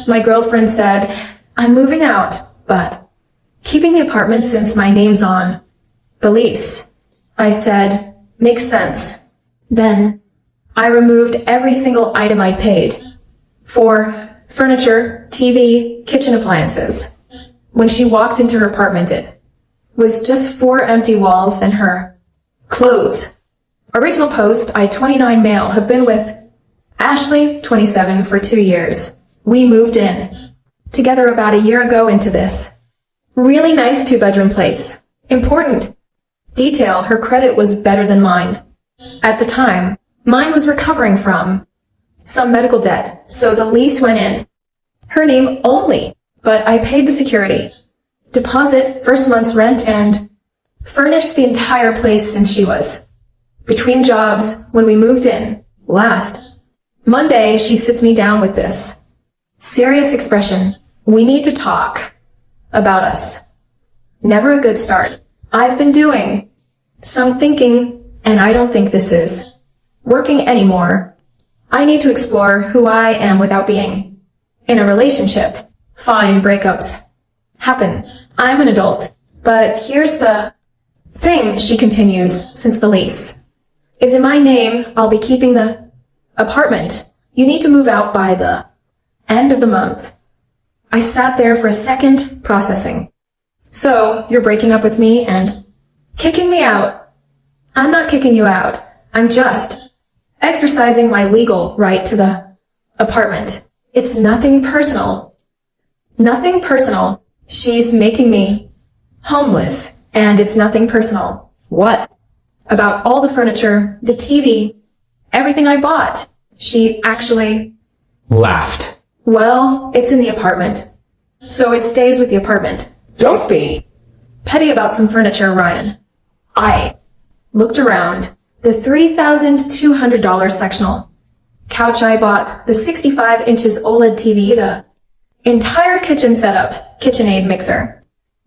My girlfriend said, I'm moving out, but keeping the apartment since my name's on the lease. I said, makes sense. Then I removed every single item I'd paid for furniture, TV, kitchen appliances. When she walked into her apartment, it was just 4 empty walls and her clothes. Original post, I 29 male, have been with Ashley, 27, for 2 years. We moved in together about a year ago into this really nice 2-bedroom place. Important detail, her credit was better than mine. At the time, mine was recovering from some medical debt, so the lease went in her name only, but I paid the security deposit, first month's rent, and furnished the entire place since she was between jobs when we moved in last Monday. She sits me down with this serious expression. We need to talk about us. Never a good start. I've been doing some thinking, and I don't think this is working anymore. I need to explore who I am without being in a relationship. Fine, breakups happen. I'm an adult. But here's the thing, she continues, since the lease is in my name, I'll be keeping the apartment. You need to move out by the end of the month. I sat there for a second, processing. So, you're breaking up with me and kicking me out. I'm not kicking you out. I'm just exercising my legal right to the apartment. It's nothing personal. Nothing personal. She's making me homeless, and it's nothing personal. What? About all the furniture, the TV, everything I bought. She actually laughed. Well, it's in the apartment, so it stays with the apartment. Don't be petty about some furniture, Ryan. I looked around. The $3,200 sectional couch I bought, the 65 inches OLED TV, the entire kitchen setup, KitchenAid mixer,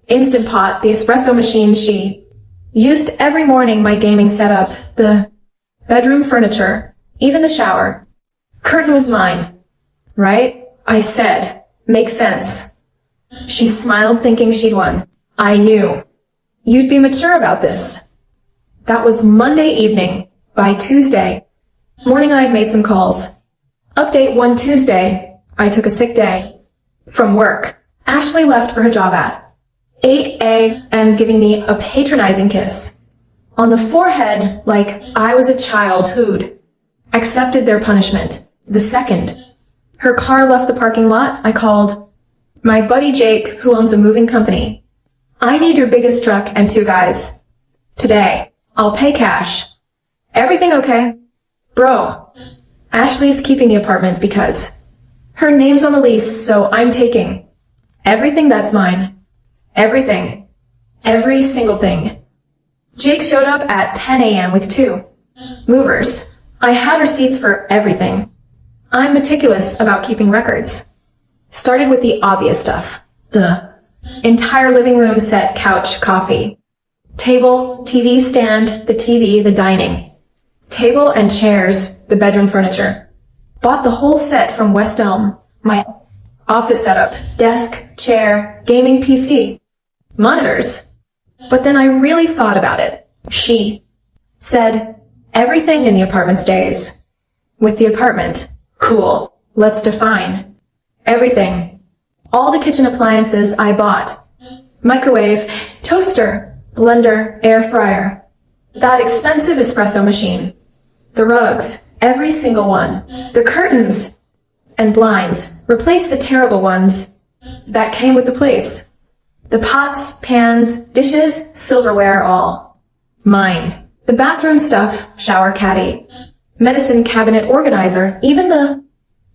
Instant Pot, the espresso machine she used every morning, my gaming setup, the bedroom furniture, even the shower. Curtain was mine, right? I said, makes sense. She smiled, thinking she'd won. I knew you'd be mature about this. That was Monday evening. By Tuesday morning, I'd made some calls. Update: one Tuesday, I took a sick day from work. Ashley left for her job at 8 a.m., giving me a patronizing kiss on the forehead like I was a child who'd accepted their punishment. The second her car left the parking lot, I called my buddy Jake, who owns a moving company. I need your biggest truck and 2 guys today. I'll pay cash. Everything okay? Bro, Ashley's keeping the apartment because her name's on the lease, so I'm taking everything that's mine. Everything. Every single thing. Jake showed up at 10 a.m. with 2 movers. I had receipts for everything. I'm meticulous about keeping records. Started with the obvious stuff. The entire living room set, couch, coffee, table, TV stand, the TV, the dining table and chairs, the bedroom furniture. Bought the whole set from West Elm. My office setup, desk, chair, gaming PC, monitors. But then I really thought about it. She said, everything in the apartment stays with the apartment. Cool. Let's define everything. All the kitchen appliances I bought. Microwave, toaster, blender, air fryer, that expensive espresso machine, the rugs, every single one, the curtains and blinds, replace the terrible ones that came with the place, the pots, pans, dishes, silverware, all mine, the bathroom stuff, shower caddy, medicine cabinet organizer, even the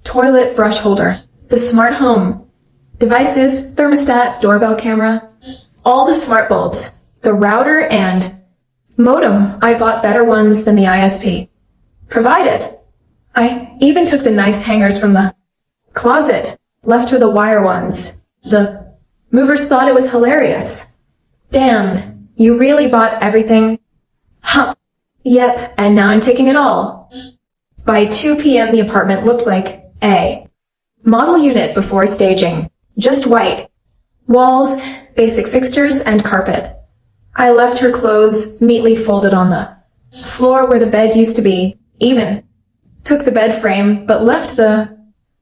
toilet brush holder, the smart home devices, thermostat, doorbell camera, all the smart bulbs, the router and modem. I bought better ones than the ISP provided. I even took the nice hangers from the closet, left her the wire ones. The movers thought it was hilarious. Damn, you really bought everything? Huh. Yep, and now I'm taking it all. By 2 p.m. the apartment looked like a Model unit before staging. Just white. Walls, basic fixtures, and carpet. I left her clothes neatly folded on the floor where the bed used to be. Even took the bed frame, but left the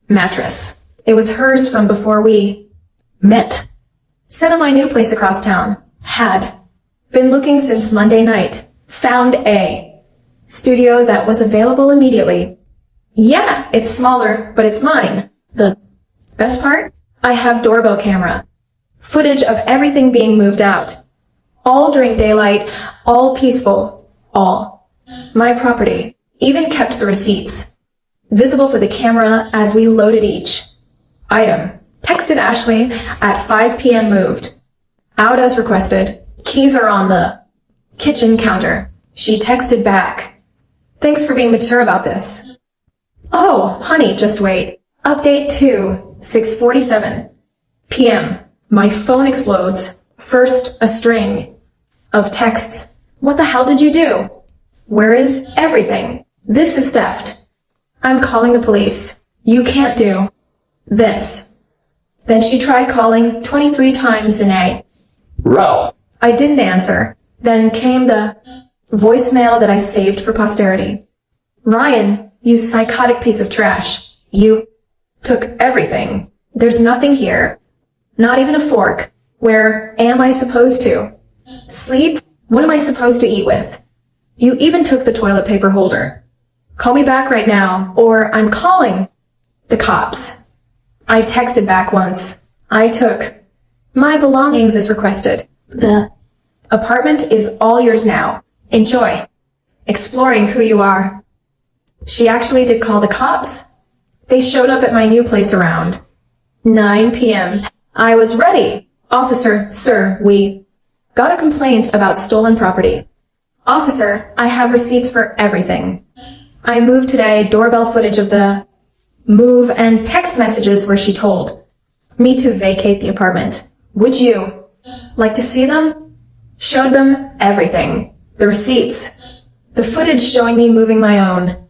mattress. It was hers from before we met. Set on my new place across town. Had been looking since Monday night. Found a studio that was available immediately. Yeah, it's smaller, but it's mine. The best part? I have doorbell camera. Footage of everything being moved out. All during daylight, all peaceful, all. My property. Even kept the receipts. Visible for the camera as we loaded each item. Texted Ashley at 5 p.m. moved. Out as requested. Keys are on the kitchen counter. She texted back. Thanks for being mature about this. Oh, honey, just wait. Update 2, 6:47 p.m. My phone explodes. First, a string of texts. What the hell did you do? Where is everything? This is theft. I'm calling the police. You can't do this. Then she tried calling 23 times in a row. I didn't answer. Then came the voicemail that I saved for posterity. Ryan, you psychotic piece of trash. You took everything. There's nothing here. Not even a fork. Where am I supposed to sleep? What am I supposed to eat with? You even took the toilet paper holder. Call me back right now, or I'm calling the cops. I texted back once. I took my belongings as requested. The apartment is all yours now. Enjoy exploring who you are. She actually did call the cops. They showed up at my new place around 9 p.m. I was ready. Officer, sir, we got a complaint about stolen property. Officer, I have receipts for everything. I moved today, doorbell footage of the move and text messages where she told me to vacate the apartment. Would you like to see them? Showed them everything. The receipts. The footage showing me moving my own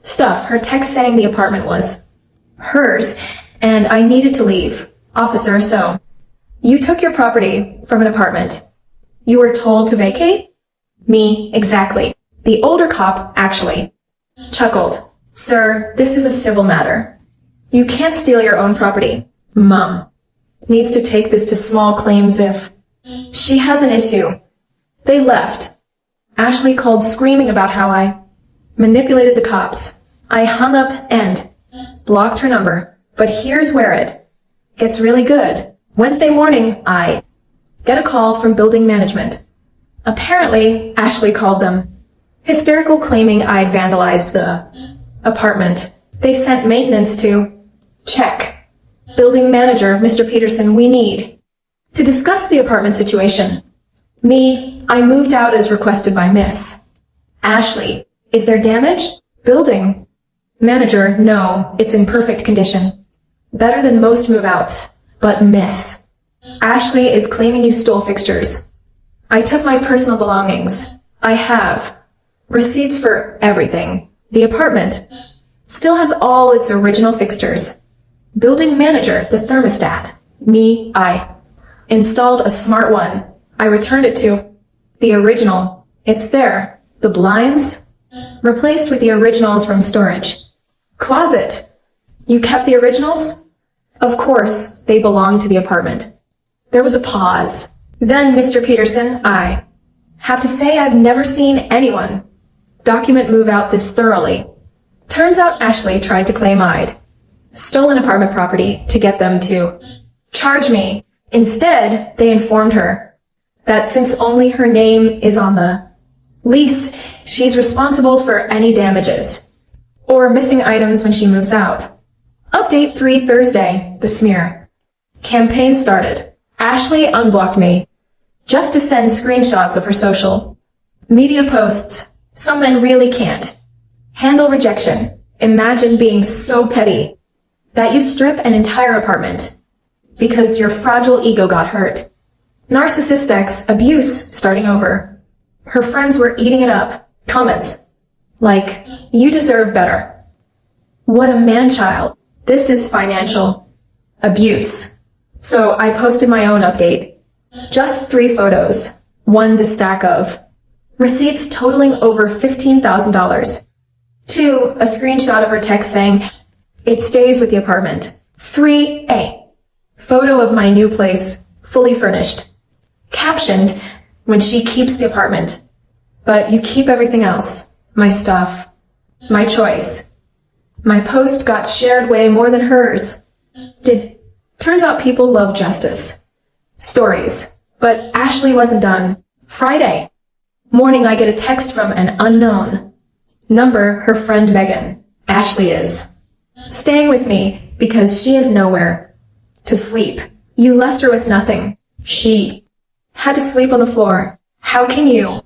stuff. Her text saying the apartment was hers and I needed to leave. Officer, so you took your property from an apartment. You were told to vacate? Me, exactly. The older cop actually chuckled. Sir, this is a civil matter. You can't steal your own property. Mom needs to take this to small claims if she has an issue. They left. Ashley called screaming about how I manipulated the cops. I hung up and blocked her number. But here's where it gets really good. Wednesday morning, I get a call from building management. Apparently, Ashley called them. Hysterical, claiming I'd vandalized the apartment. They sent maintenance to check. Building manager, Mr. Peterson, we need to discuss the apartment situation. Me, I moved out as requested by Miss Ashley. Is there damage? Building manager, no, it's in perfect condition. Better than most move-outs. But Miss Ashley is claiming you stole fixtures. I took my personal belongings. I have receipts for everything. The apartment still has all its original fixtures. Building manager, the thermostat. Me, I installed a smart one. I returned it to the original. It's there. The blinds replaced with the originals from storage. Closet. You kept the originals? Of course, they belong to the apartment. There was a pause. Then, Mr. Peterson, I have to say I've never seen anyone document move out this thoroughly. Turns out Ashley tried to claim I'd stolen apartment property to get them to charge me. Instead, they informed her that since only her name is on the lease, she's responsible for any damages or missing items when she moves out. Update 3 Thursday, the smear campaign started. Ashley unblocked me just to send screenshots of her social media posts. Some men really can't handle rejection. Imagine being so petty that you strip an entire apartment because your fragile ego got hurt. Narcissistic abuse starting over. Her friends were eating it up. Comments like, you deserve better. What a man-child. This is financial abuse. So I posted my own update. Just 3 photos. 1 the stack of receipts totaling over $15,000. 2, a screenshot of her text saying, "It stays with the apartment." 3, a photo of my new place, fully furnished. Captioned, "When she keeps the apartment. But you keep everything else. My stuff. My choice." My post got shared way more than hers. Turns out people love justice. Stories. But Ashley wasn't done. Friday morning, I get a text from an unknown number. Her friend Megan, Ashley, is staying with me because she has nowhere to sleep. You left her with nothing. She had to sleep on the floor. How can you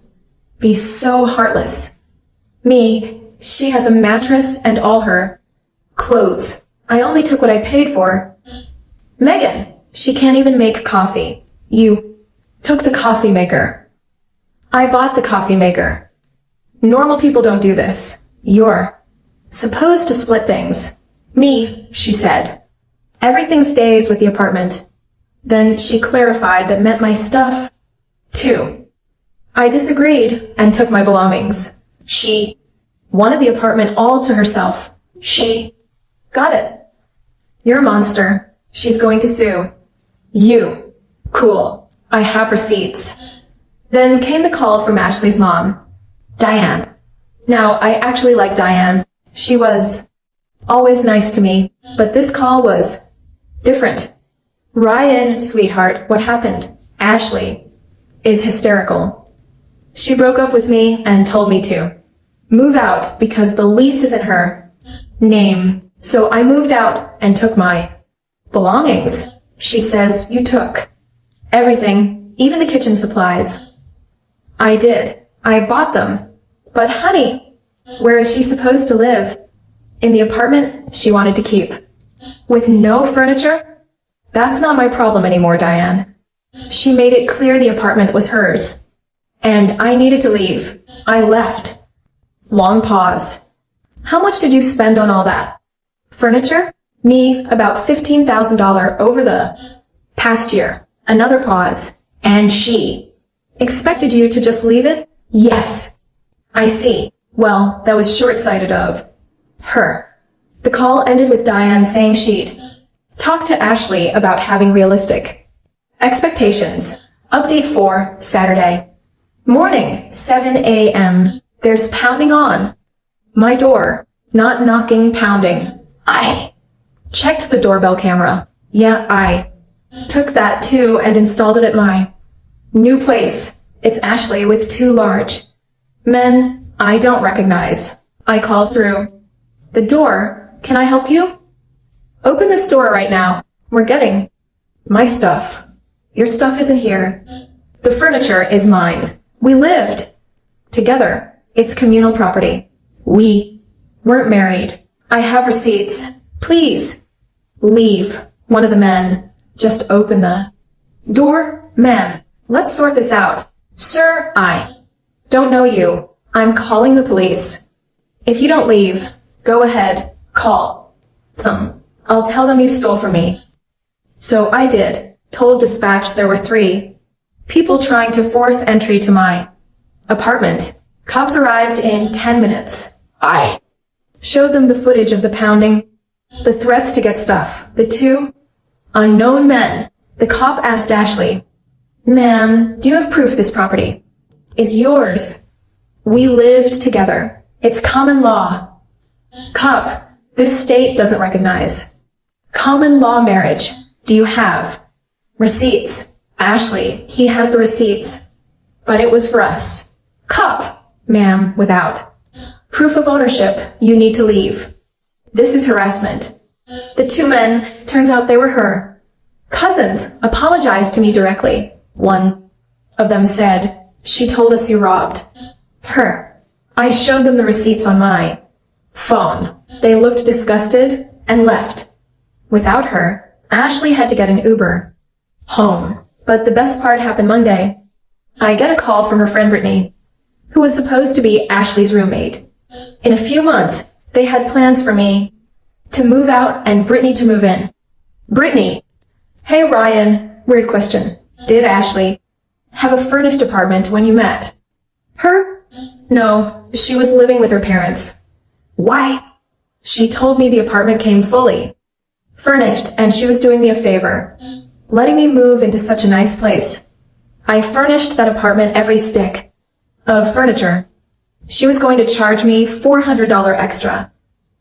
be so heartless? Me, she has a mattress and all her clothes. I only took what I paid for. Megan, she can't even make coffee. You took the coffee maker. I bought the coffee maker. Normal people don't do this. You're supposed to split things. Me, she said. Everything stays with the apartment. Then she clarified that meant my stuff, too. I disagreed and took my belongings. She wanted the apartment all to herself. She got it. You're a monster. She's going to sue. You. Cool. I have receipts. Then came the call from Ashley's mom, Diane. Now, I actually like Diane. She was always nice to me, but this call was different. "Ryan, sweetheart, what happened?" Ashley is hysterical. She broke up with me and told me to move out because the lease is in her name. So I moved out and took my belongings. She says, "You took everything, even the kitchen supplies." I did. I bought them. But honey, where is she supposed to live? In the apartment she wanted to keep. With no furniture? That's not my problem anymore, Diane. She made it clear the apartment was hers. And I needed to leave. I left. Long pause. How much did you spend on all that? Furniture? Me, about $15,000 over the past year. Another pause. And she expected you to just leave it? Yes. I see. Well, that was short-sighted of her. The call ended with Diane saying she'd talk to Ashley about having realistic expectations. Update 4, Saturday. Morning, 7 a.m. There's pounding on my door. Not knocking, pounding. I checked the doorbell camera. Yeah, I took that too and installed it at my new place. It's Ashley with 2 large men I don't recognize. I called through the door. "Can I help you?" "Open this door right now. We're getting my stuff." "Your stuff isn't here. The furniture is mine. We lived together. It's communal property. We weren't married. I have receipts. Please leave." One of the men just opened the door. "Ma'am, let's sort this out." "Sir, I don't know you. I'm calling the police. If you don't leave, go ahead, call them. I'll tell them you stole from me." So I did. Told dispatch there were 3 people trying to force entry to my apartment. Cops arrived in 10 minutes. I showed them the footage of the pounding, the threats to get stuff. The 2 unknown men. The cop asked Ashley, "Ma'am, do you have proof this property is yours? We lived together. It's common law." Cop, this state doesn't recognize common law marriage. Do you have receipts? Ashley, he has the receipts, but it was for us. Cop, ma'am, without proof of ownership, you need to leave. This is harassment. The 2 men, turns out they were her cousins, apologized to me directly. One of them said, "She told us you robbed her." I showed them the receipts on my phone. They looked disgusted and left. Without her, Ashley had to get an Uber home. But the best part happened Monday. I get a call from her friend Brittany, who was supposed to be Ashley's roommate. In a few months, they had plans for me to move out and Brittany to move in. Brittany. Hey Ryan, weird question. Did Ashley have a furnished apartment when you met? Her? No, she was living with her parents. Why? She told me the apartment came fully furnished and she was doing me a favor, letting me move into such a nice place. I furnished that apartment every stick of furniture. She was going to charge me $400 extra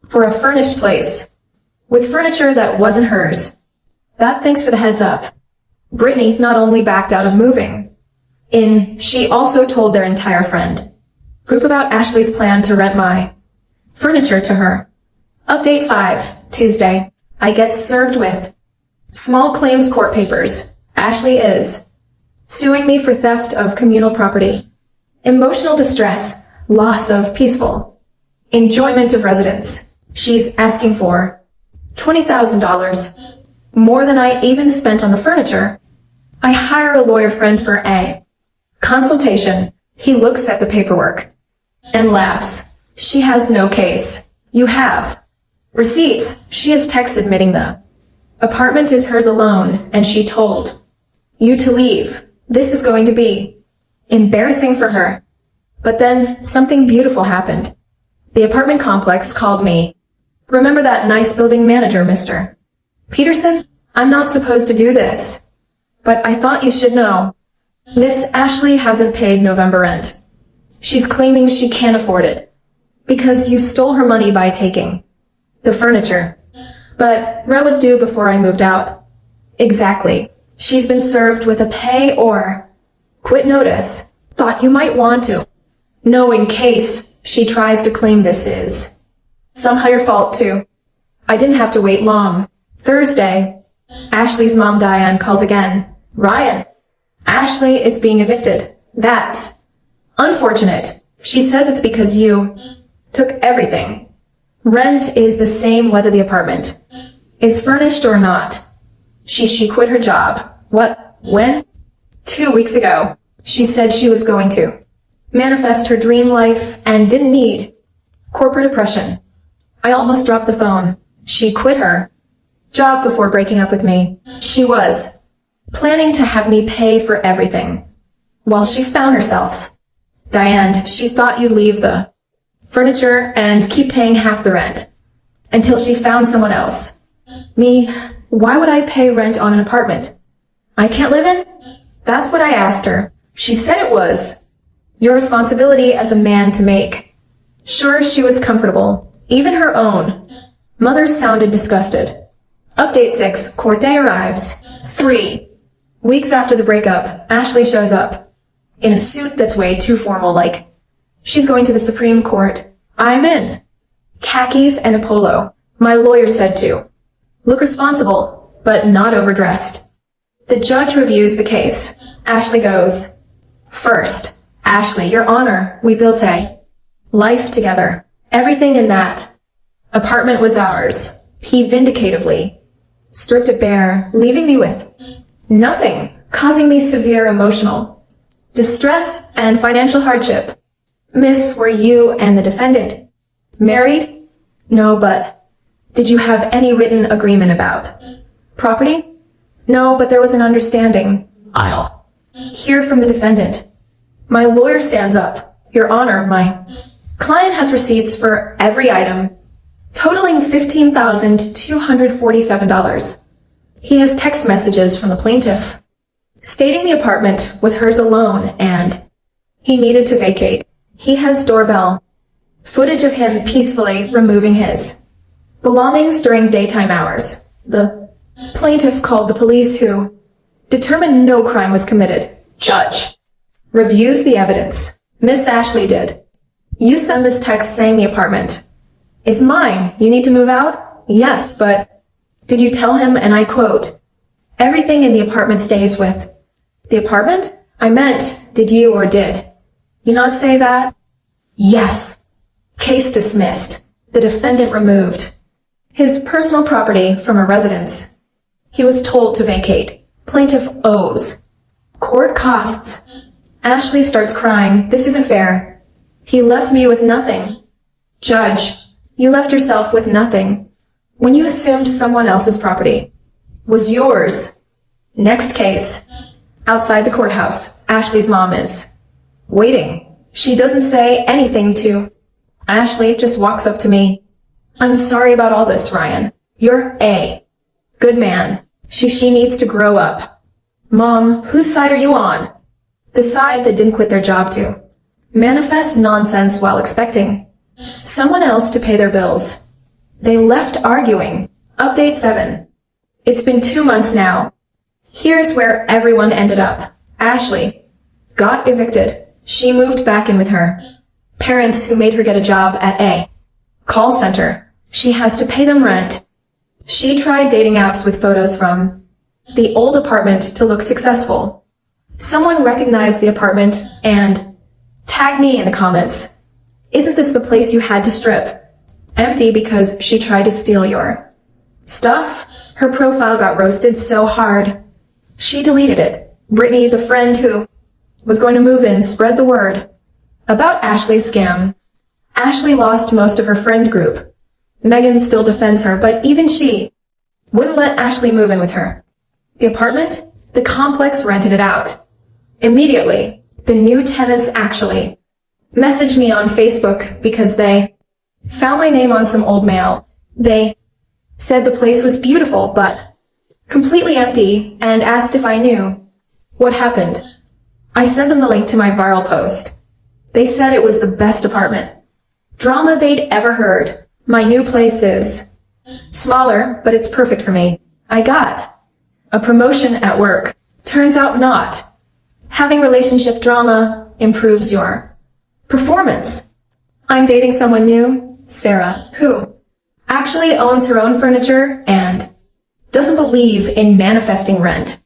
for a furnished place with furniture that wasn't hers. That thanks for the heads up. Brittany not only backed out of moving in, she also told their entire friend group about Ashley's plan to rent my furniture to her. Update 5, Tuesday. I get served with small claims court papers. Ashley is suing me for theft of communal property, emotional distress, loss of peaceful enjoyment of residence. She's asking for $20,000, more than I even spent on the furniture. I hire a lawyer friend for a consultation. He looks at the paperwork and laughs. She has no case. You have receipts. She has text admitting the apartment is hers alone, and she told you to leave. This is going to be embarrassing for her. But then something beautiful happened. The apartment complex called me. Remember that nice building manager, Mr. Peterson? I'm not supposed to do this, but I thought you should know. Miss Ashley hasn't paid November rent. She's claiming she can't afford it because you stole her money by taking the furniture. But rent was due before I moved out. Exactly. She's been served with a pay or quit notice. Thought you might want to know in case she tries to claim this is somehow your fault too. I didn't have to wait long. Thursday, Ashley's mom Diane calls again. Ryan, Ashley is being evicted. That's unfortunate. She says it's because you took everything. Rent is the same whether the apartment is furnished or not. She quit her job. What? When? 2 weeks ago. She said she was going to manifest her dream life and didn't need corporate oppression. I almost dropped the phone. She quit her job before breaking up with me. She was planning to have me pay for everything. While she found herself. Diane, she thought you'd leave the furniture and keep paying half the rent until she found someone else. Me, why would I pay rent on an apartment I can't live in? That's what I asked her. She said it was your responsibility as a man to make sure she was comfortable. Even her own mother sounded disgusted. Update 6, court day arrives. 3 weeks after the breakup, Ashley shows up in a suit that's way too formal, like she's going to the Supreme Court. I'm in khakis and a polo. My lawyer said to look responsible, but not overdressed. The judge reviews the case. Ashley goes first. Ashley, Your Honor, we built a life together. Everything in that apartment was ours. He vindicatively stripped it bare, leaving me with nothing, causing me severe emotional distress and financial hardship. Miss, were you and the defendant married? No, but did you have any written agreement about property? No, but there was an understanding. I'll hear from the defendant. My lawyer stands up. Your Honor, my client has receipts for every item, totaling $15,247. He has text messages from the plaintiff stating the apartment was hers alone and he needed to vacate. He has doorbell footage of him peacefully removing his belongings during daytime hours. The plaintiff called the police who determined no crime was committed. Judge reviews the evidence. Miss Ashley did. You sent this text saying the apartment is mine. You need to move out? Yes, but did you tell him, and I quote, everything in the apartment stays with the apartment? I meant, did you or did you not say that? Yes. Case dismissed. The defendant removed his personal property from a residence he was told to vacate. Plaintiff owes court costs. Ashley starts crying. This isn't fair. He left me with nothing. Judge, you left yourself with nothing. When you assumed someone else's property was yours. Next case. Outside the courthouse, Ashley's mom is waiting. She doesn't say anything to Ashley, just walks up to me. I'm sorry about all this, Ryan. You're a good man. She needs to grow up. Mom, whose side are you on? The side that didn't quit their job to manifest nonsense while expecting someone else to pay their bills. They left arguing. Update 7. It's been 2 months now. Here's where everyone ended up. Ashley got evicted. She moved back in with her parents who made her get a job at a call center. She has to pay them rent. She tried dating apps with photos from the old apartment to look successful. Someone recognized the apartment and tagged me in the comments. Isn't this the place you had to strip empty because she tried to steal your stuff? Her profile got roasted so hard, she deleted it. Brittany, the friend who was going to move in, spread the word about Ashley's scam. Ashley lost most of her friend group. Megan still defends her, but even she wouldn't let Ashley move in with her. The apartment? The complex rented it out. Immediately, the new tenants actually messaged me on Facebook because they found my name on some old mail. They said the place was beautiful, but completely empty, and asked if I knew what happened. I sent them the link to my viral post. They said it was the best apartment drama they'd ever heard. My new place is smaller, but it's perfect for me. I got a promotion at work. Turns out not. Having relationship drama improves your performance. I'm dating someone new, Sarah, who actually owns her own furniture and doesn't believe in manifesting rent.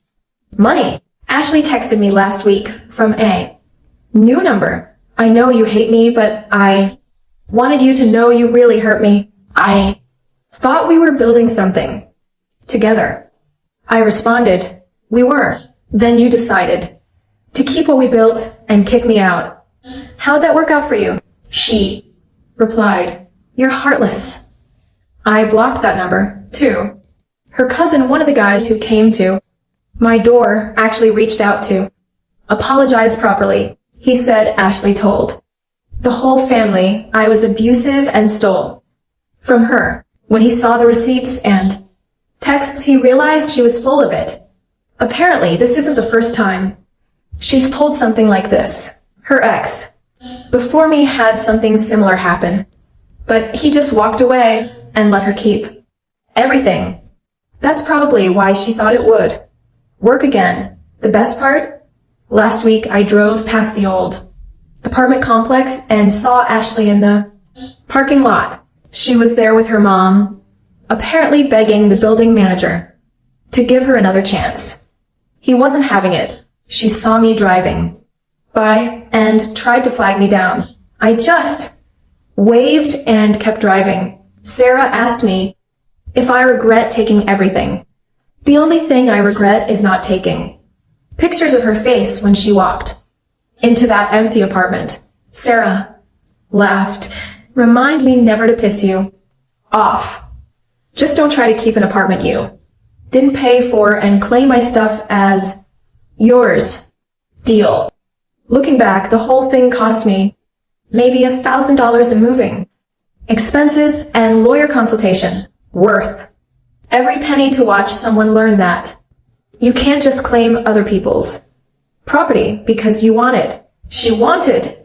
Money. Ashley texted me last week from a new number. I know you hate me, but I wanted you to know you really hurt me. I thought we were building something together. I responded, we were. Then you decided to keep what we built and kick me out. How'd that work out for you? She replied, you're heartless. I blocked that number, too. Her cousin, one of the guys who came to my door, actually reached out to apologize properly. He said Ashley told the whole family I was abusive and stole from her. When he saw the receipts and texts, he realized she was full of it. Apparently, this isn't the first time she's pulled something like this. Her ex, before me, had something similar happen, but he just walked away and let her keep everything. That's probably why she thought it would work again. The best part? Last week, I drove past the old apartment complex and saw Ashley in the parking lot. She was there with her mom, apparently begging the building manager to give her another chance. He wasn't having it. She saw me driving by and tried to flag me down. I just waved and kept driving. Sarah asked me if I regret taking everything. The only thing I regret is not taking pictures of her face when she walked into that empty apartment. Sarah laughed. Remind me never to piss you off. Just don't try to keep an apartment you didn't pay for and claim my stuff as yours. Deal. Looking back, the whole thing cost me maybe $1,000 in moving expenses and lawyer consultation. Worth every penny to watch someone learn that you can't just claim other people's property because you want it. She wanted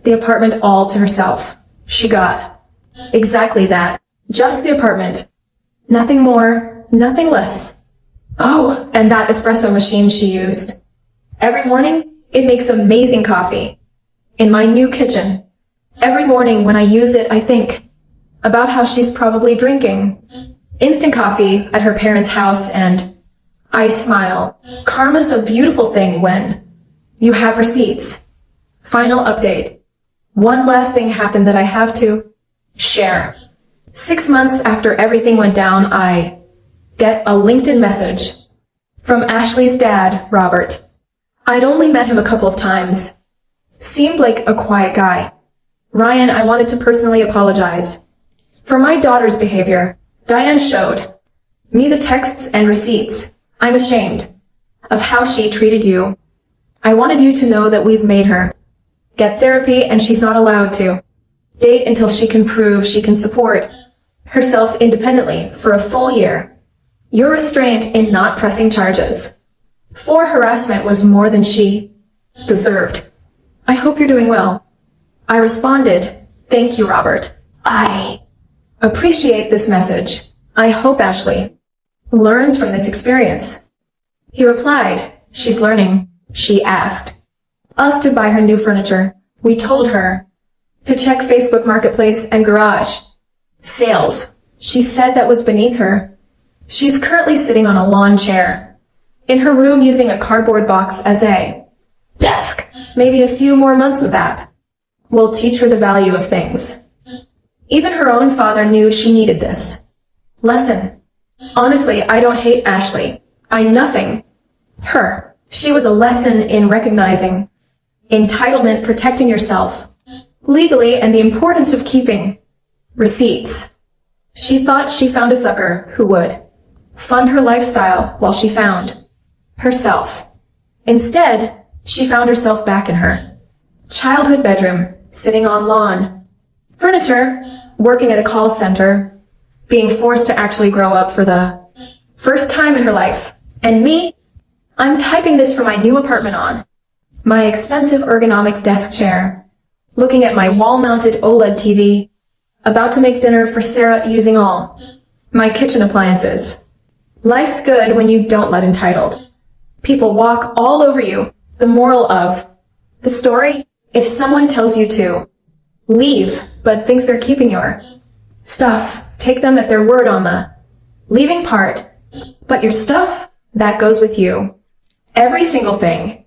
the apartment all to herself. She got exactly that. Just the apartment. Nothing more, nothing less. Oh, and that espresso machine she used. Every morning, it makes amazing coffee. In my new kitchen. Every morning when I use it, I think about how she's probably drinking instant coffee at her parents' house, and I smile. Karma's a beautiful thing when you have receipts. Final update. One last thing happened that I have to share. 6 months after everything went down, I get a LinkedIn message from Ashley's dad, Robert. I'd only met him a couple of times. Seemed like a quiet guy. Ryan, I wanted to personally apologize for my daughter's behavior. Diane showed me the texts and receipts. I'm ashamed of how she treated you. I wanted you to know that we've made her get therapy and she's not allowed to date until she can prove she can support herself independently for a full year. Your restraint in not pressing charges for harassment was more than she deserved. I hope you're doing well. I responded, thank you, Robert. I appreciate this message. I hope Ashley learns from this experience. He replied, she's learning. She asked us to buy her new furniture. We told her to check Facebook Marketplace and garage sales. She said that was beneath her. She's currently sitting on a lawn chair in her room using a cardboard box as a desk. Maybe a few more months of that will teach her the value of things. Even her own father knew she needed this lesson. Honestly, I don't hate Ashley. I nothing her. She was a lesson in recognizing entitlement, protecting yourself legally, and the importance of keeping receipts. She thought she found a sucker who would fund her lifestyle while she found herself. Instead, she found herself back in her childhood bedroom, sitting on lawn furniture, working at a call center, being forced to actually grow up for the first time in her life. And me, I'm typing this from my new apartment on my expensive ergonomic desk chair, looking at my wall-mounted OLED TV, about to make dinner for Sarah using all my kitchen appliances. Life's good when you don't let entitled people walk all over you. The moral of the story, if someone tells you to leave but thinks they're keeping your stuff, take them at their word on the leaving part, but your stuff, that goes with you. Every single thing.